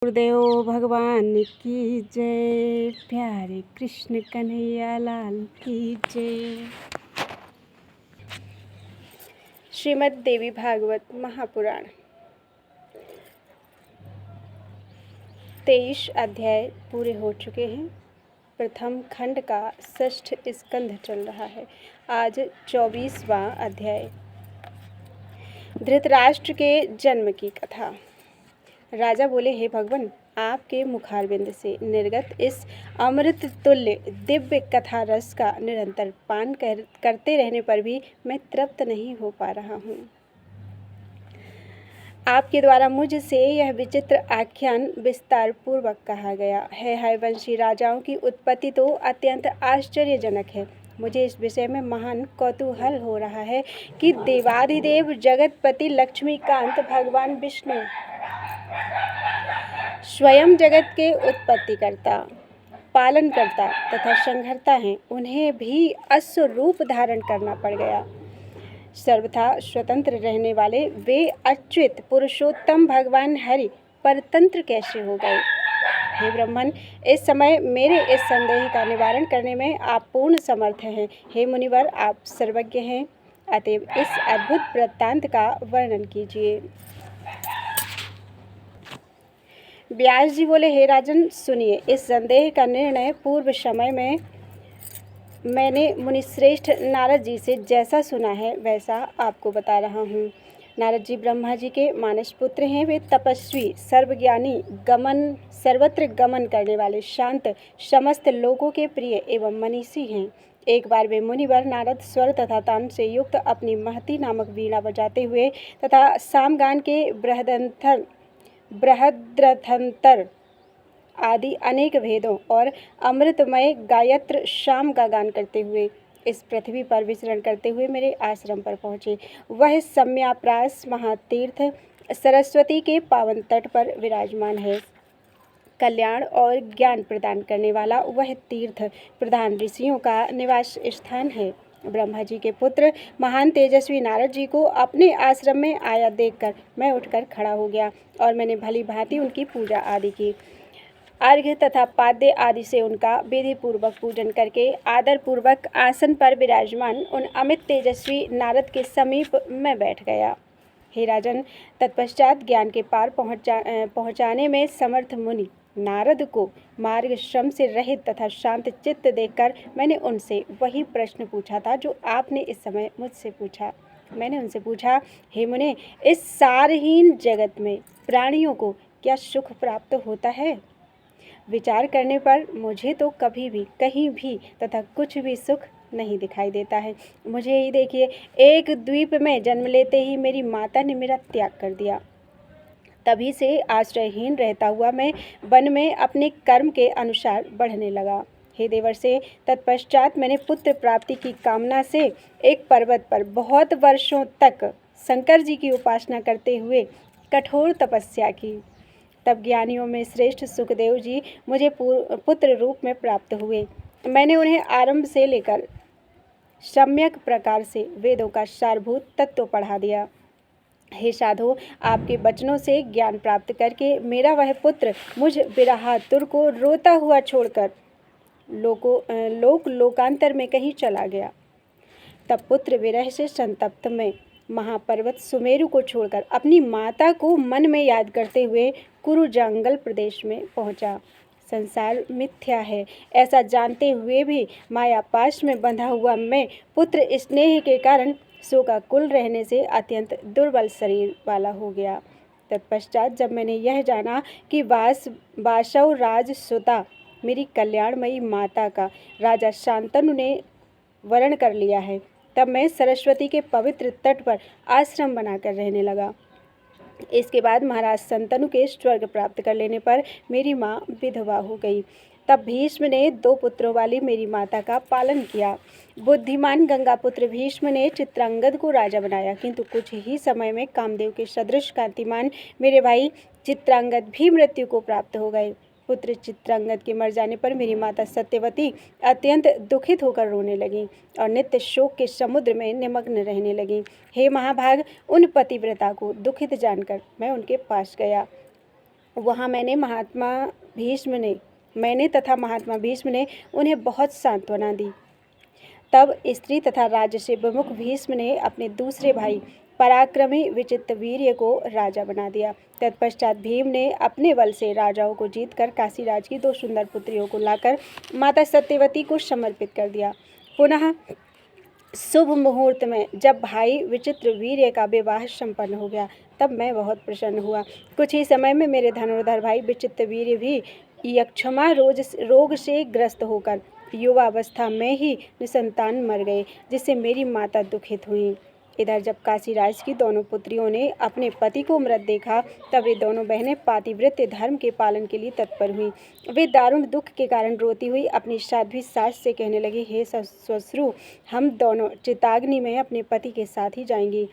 गुरुदेव भगवान की जय, प्यारे कृष्ण कन्हैया लाल की जय। श्रीमद् देवी भागवत महापुराण 23 अध्याय पूरे हो चुके हैं। प्रथम खंड का 6ठ स्कंध चल रहा है। आज 24वां अध्याय। धृतराष्ट्र के जन्म की कथा। राजा बोले, हे भगवान, आपके मुखारविंद से निर्गत इस अमृत तुल्य दिव्य कथा रस का निरंतर पान करते रहने पर भी मैं तृप्त नहीं हो पा रहा हूँ। आपके द्वारा मुझसे यह विचित्र आख्यान विस्तार पूर्वक कहा गया है। हयवंशी राजाओं की उत्पत्ति तो अत्यंत आश्चर्यजनक है। मुझे इस विषय में महान कौतूहल हो रहा है कि देवाधिदेव जगतपति लक्ष्मीकांत भगवान विष्णु स्वयं जगत के उत्पत्तिकर्ता, पालनकर्ता तथा संहर्ता हैं। उन्हें भी अश्व रूप धारण करना पड़ गया। सर्वथा स्वतंत्र रहने वाले वे अच्युत पुरुषोत्तम भगवान हरि परतंत्र कैसे हो गए? हे ब्रह्मन, इस समय मेरे इस संदेह का निवारण करने में आप पूर्ण समर्थ हैं। हे मुनिवर, आप सर्वज्ञ हैं, अतएव इस अद्भुत वृत्तांत का वर्णन कीजिए। व्यास जी बोले, हे राजन, सुनिए। इस संदेह का निर्णय पूर्व समय में मैंने मुनिश्रेष्ठ नारद जी से जैसा सुना है वैसा आपको बता रहा हूँ। नारद जी ब्रह्मा जी के मानस पुत्र हैं। वे तपस्वी, सर्वज्ञानी, सर्वत्र गमन करने वाले, शांत, समस्त लोगों के प्रिय एवं मनीषी हैं। एक बार वे मुनिवर नारद स्वर तथा तान से युक्त अपनी महती नामक वीणा बजाते हुए तथा सामगान के बृहद्रथंतर आदि अनेक भेदों और अमृतमय गायत्र शाम का गान करते हुए इस पृथ्वी पर विचरण करते हुए मेरे आश्रम पर पहुँचे। वह सम्याप्रास महातीर्थ सरस्वती के पावन तट पर विराजमान है। कल्याण और ज्ञान प्रदान करने वाला वह तीर्थ प्रधान ऋषियों का निवास स्थान है। ब्रह्मा जी के पुत्र महान तेजस्वी नारद जी को अपने आश्रम में आया देखकर मैं उठकर खड़ा हो गया और मैंने भली भांति उनकी पूजा आदि की। अर्घ्य तथा पाद्य आदि से उनका विधि पूर्वक पूजन करके आदर पूर्वक आसन पर विराजमान उन अमित तेजस्वी नारद के समीप मैं बैठ गया। हे राजन, तत्पश्चात ज्ञान के पार पहुँचाने में समर्थ मुनि नारद को मार्ग श्रम से रहित तथा शांत चित्त देखकर मैंने उनसे वही प्रश्न पूछा था जो आपने इस समय मुझसे पूछा। मैंने उनसे पूछा, हे मुने, इस सारहीन जगत में प्राणियों को क्या सुख प्राप्त होता है? विचार करने पर मुझे तो कभी भी, कहीं भी तथा कुछ भी सुख नहीं दिखाई देता है। मुझे ही देखिए, एक द्वीप में जन्म लेते ही मेरी माता ने मेरा त्याग कर दिया। तभी से आश्रयहीन रहता हुआ मैं वन में अपने कर्म के अनुसार बढ़ने लगा। हे देवर्षि, तत्पश्चात मैंने पुत्र प्राप्ति की कामना से एक पर्वत पर बहुत वर्षों तक शंकर जी की उपासना करते हुए कठोर तपस्या की। तब ज्ञानियों में श्रेष्ठ सुखदेव जी मुझे पुत्र रूप में प्राप्त हुए। मैंने उन्हें आरंभ से लेकर सम्यक प्रकार से वेदों का सारभूत तत्व पढ़ा दिया। हे साधो, आपके वचनों से ज्ञान प्राप्त करके मेरा वह पुत्र मुझ विरहातुर को रोता हुआ छोड़कर लोकांतर में कहीं चला गया। तब पुत्र विरह से संतप्त मैं महापर्वत सुमेरु को छोड़कर अपनी माता को मन में याद करते हुए कुरु जंगल प्रदेश में पहुंचा। संसार मिथ्या है ऐसा जानते हुए भी मायापाश में बंधा हुआ मैं पुत्र स्नेह के कारण शोकाकुल रहने से अत्यंत दुर्बल शरीर वाला हो गया। तत्पश्चात जब मैंने यह जाना कि वासव राजसुता मेरी कल्याणमयी माता का राजा शांतनु ने वरण कर लिया है, तब मैं सरस्वती के पवित्र तट पर आश्रम बनाकर रहने लगा। इसके बाद महाराज शंतनु के स्वर्ग प्राप्त कर लेने पर मेरी माँ विधवा हो गई। तब भीष्म ने 2 पुत्रों वाली मेरी माता का पालन किया। बुद्धिमान गंगापुत्र भीष्म ने चित्रांगद को राजा बनाया, किंतु कुछ ही समय में कामदेव के सदृश कांतिमान मेरे भाई चित्रांगद भी मृत्यु को प्राप्त हो गए। पुत्र चित्रांगद के मर जाने पर मेरी माता सत्यवती अत्यंत दुखित होकर रोने लगी और नित्य शोक के समुद्र में निमग्न रहने लगी। हे महाभाग, उन पतिव्रता को दुखित जानकर मैं उनके पास गया वहाँ मैंने तथा महात्मा भीष्म ने उन्हें बहुत सांत्वना दी। तब स्त्री तथा राज्य से विमुख भीष्म ने अपने दूसरे भाई पराक्रमी विचित्रवीर्य को राजा बना दिया। तत्पश्चात भीम ने अपने बल से राजाओं को जीतकर काशीराज की 2 सुंदर पुत्रियों को लाकर माता सत्यवती को समर्पित कर दिया। पुनः शुभ मुहूर्त में जब भाई विचित्रवीर्य का विवाह संपन्न हो गया, तब मैं बहुत प्रसन्न हुआ। कुछ ही समय में मेरे धनुर्धर भाई विचित्रवीर्य भी यक्षमा रोग से ग्रस्त होकर युवावस्था में ही निसंतान मर गए, जिससे मेरी माता दुखित हुई। इधर जब काशीराज की दोनों पुत्रियों ने अपने पति को मृत देखा, तब वे दोनों बहनें पातिव्रत्य धर्म के पालन के लिए तत्पर हुईं। वे दारुण दुख के कारण रोती हुई अपनी साध्वी सास से कहने लगी, हे ससुरु, हम दोनों चिताग्नि में अपने पति के साथ ही जाएंगी।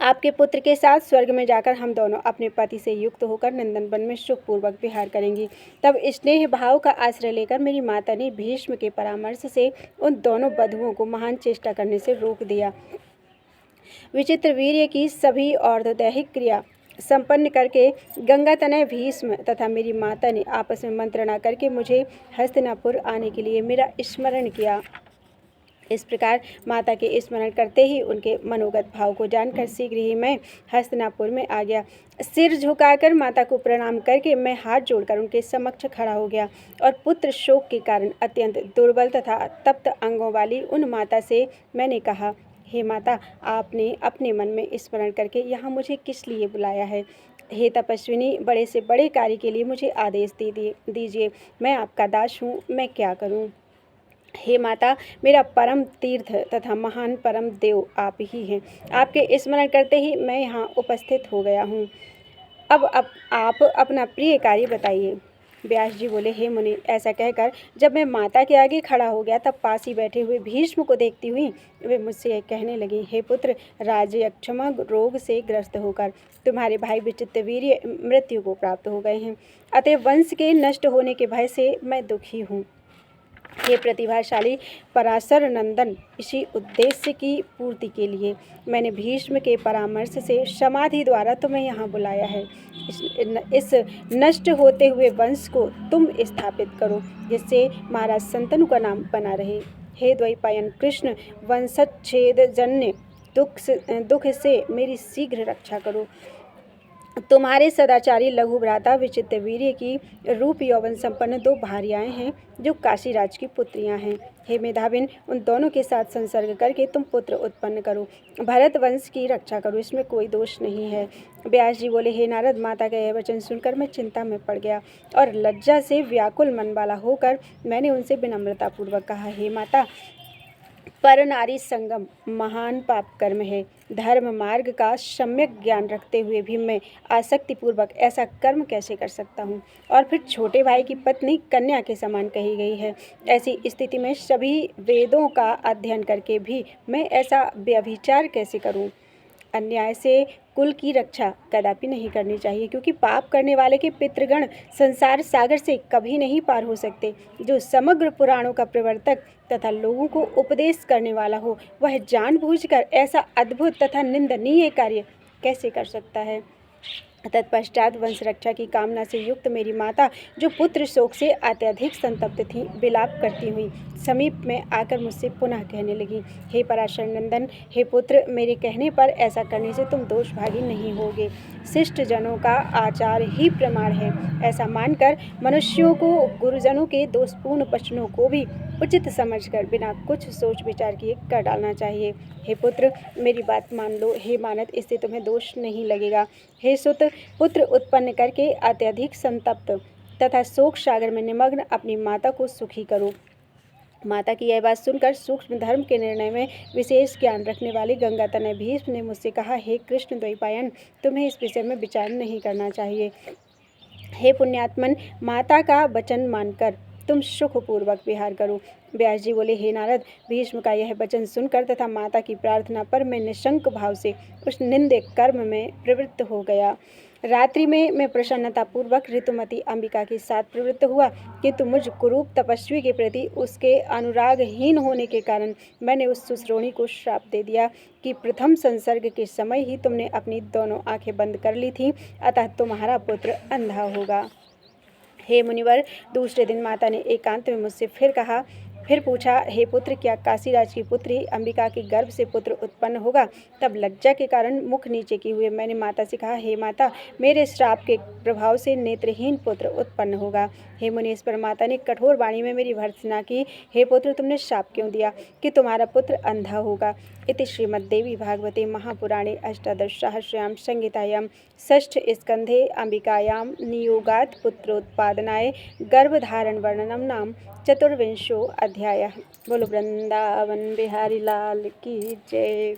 आपके पुत्र के साथ स्वर्ग में जाकर हम दोनों अपने पति से युक्त होकर नंदन वन में सुखपूर्वक विहार करेंगी। तब स्नेह भाव का आश्रय लेकर मेरी माता ने भीष्म के परामर्श से उन दोनों वधुओं को महान चेष्टा करने से रोक दिया। विचित्रवीर्य की सभी और्ध्वदैहिक क्रिया संपन्न करके गंगातनय भीष्म तथा मेरी माता ने आपस में मंत्रणा करके मुझे हस्तिनापुर आने के लिए मेरा स्मरण किया। इस प्रकार माता के स्मरण करते ही उनके मनोगत भाव को जानकर शीघ्र ही मैं हस्तिनापुर में आ गया। सिर झुकाकर माता को प्रणाम करके मैं हाथ जोड़कर उनके समक्ष खड़ा हो गया और पुत्र शोक के कारण अत्यंत दुर्बल तथा तप्त अंगों वाली उन माता से मैंने कहा, हे माता, आपने अपने मन में स्मरण करके यहाँ मुझे किस लिए बुलाया है? हे तपस्विनी, बड़े से बड़े कार्य के लिए मुझे आदेश दीजिए। मैं आपका दास हूँ, मैं क्या करूँ? हे माता, मेरा परम तीर्थ तथा महान परम देव आप ही हैं। आपके स्मरण करते ही मैं यहाँ उपस्थित हो गया हूँ। अब आप अपना प्रिय कार्य बताइए। व्यास जी बोले, हे मुनि, ऐसा कहकर जब मैं माता के आगे खड़ा हो गया, तब पास ही बैठे हुए भीष्म को देखती हुई वे मुझसे कहने लगी, हे पुत्र, यक्षमा रोग से ग्रस्त होकर तुम्हारे भाई विचित्रवीर्य मृत्यु को प्राप्त हो गए हैं। अतः वंश के नष्ट होने के भय से मैं दुखी हूँ। हे प्रतिभाशाली पराशर नंदन, इसी उद्देश्य की पूर्ति के लिए मैंने भीष्म के परामर्श से समाधि द्वारा तुम्हें यहाँ बुलाया है। इस नष्ट होते हुए वंश को तुम स्थापित करो, जिससे महाराज संतनु का नाम बना रहे। हे द्वैपायन कृष्ण, वंशच्छेद जन्य दुख से मेरी शीघ्र रक्षा करो। तुम्हारे सदाचारी लघु भ्राता विचित्रवीर्य की रूप यौवन संपन्न 2 भार्याएं हैं, जो काशीराज की पुत्रियां हैं। हे मेधाविन, उन दोनों के साथ संसर्ग करके तुम पुत्र उत्पन्न करो, भरत वंश की रक्षा करो, इसमें कोई दोष नहीं है। व्यास जी बोले, हे नारद, माता का यह वचन सुनकर मैं चिंता में पड़ गया और लज्जा से व्याकुल मन वाला होकर मैंने उनसे विनम्रतापूर्वक कहा, हे माता, पर नारी संगम महान पाप कर्म है। धर्म मार्ग का सम्यक ज्ञान रखते हुए भी मैं आसक्तिपूर्वक ऐसा कर्म कैसे कर सकता हूँ? और फिर छोटे भाई की पत्नी कन्या के समान कही गई है। ऐसी स्थिति में सभी वेदों का अध्ययन करके भी मैं ऐसा व्यभिचार कैसे करूँ? अन्याय से कुल की रक्षा कदापि नहीं करनी चाहिए, क्योंकि पाप करने वाले के पितृगण संसार सागर से कभी नहीं पार हो सकते। जो समग्र पुराणों का प्रवर्तक तथा लोगों को उपदेश करने वाला हो, वह जानबूझकर ऐसा अद्भुत तथा निंदनीय कार्य कैसे कर सकता है? तत्पश्चात वंश रक्षा की कामना से युक्त मेरी माता, जो पुत्र शोक से अत्यधिक संतप्त थी, विलाप करती हुई समीप में आकर मुझसे पुनः कहने लगी, हे पराशर नंदन, हे पुत्र, मेरे कहने पर ऐसा करने से तुम दोषभागी नहीं होगे। शिष्ट जनों का आचार ही प्रमाण है। ऐसा मानकर मनुष्यों को गुरुजनों के दोषपूर्ण वचनों को भी उचित समझकर बिना कुछ सोच विचार किए कर डालना चाहिए। हे पुत्र, मेरी बात मान लो। हे मानद, इससे तुम्हें दोष नहीं लगेगा। हे सुत, पुत्र उत्पन्न करके अत्यधिक संतप्त तथा शोक सागर में निमग्न अपनी माता को सुखी करो। माता की यह बात सुनकर सूक्ष्म धर्म के निर्णय में विशेष ज्ञान रखने वाले गंगातनय भीष्म ने मुझसे कहा, हे कृष्ण द्वैपायन, तुम्हें इस विषय में विचार नहीं करना चाहिए। हे पुण्यात्मन, माता का वचन मानकर तुम सुखपूर्वक विहार करो। व्यास जी बोले, हे नारद, भीष्म का यह वचन सुनकर तथा माता की प्रार्थना पर मैं निशंक भाव से उस निंदक कर्म में प्रवृत्त हो गया। रात्रि में मैं प्रसन्नतापूर्वक ऋतुमती अंबिका के साथ प्रवृत्त हुआ, किंतु मुझ कुरूप तपस्वी के प्रति उसके अनुरागहीन होने के कारण मैंने उस सुश्रोणी को श्राप दे दिया कि प्रथम संसर्ग के समय ही तुमने अपनी दोनों आंखें बंद कर ली थी, अतः तुम्हारा पुत्र अंधा होगा। हे मुनिवर, दूसरे दिन माता ने एकांत में मुझसे फिर पूछा, हे पुत्र, क्या काशीराज की पुत्री अंबिका के गर्भ से पुत्र उत्पन्न होगा? तब लज्जा के कारण मुख नीचे किए हुए मैंने माता से कहा, हे माता, मेरे श्राप के प्रभाव से नेत्रहीन पुत्र उत्पन्न होगा। हे मुनि, इस पर माता ने कठोर वाणी में मेरी भर्त्सना की, हे पुत्र, तुमने श्राप क्यों दिया कि तुम्हारा पुत्र अंधा होगा? इति श्रीमद्देवी भागवते महापुराणे अष्टादशसहस्रयां संहितायां षष्ठ स्कंधे अंबिकायां नियोगात् पुत्रोत्पादनाय गर्भधारण वर्णनम नाम चतुर्विंशो अध्यायः। बोलो वृंदावन बिहारी लाल की जय।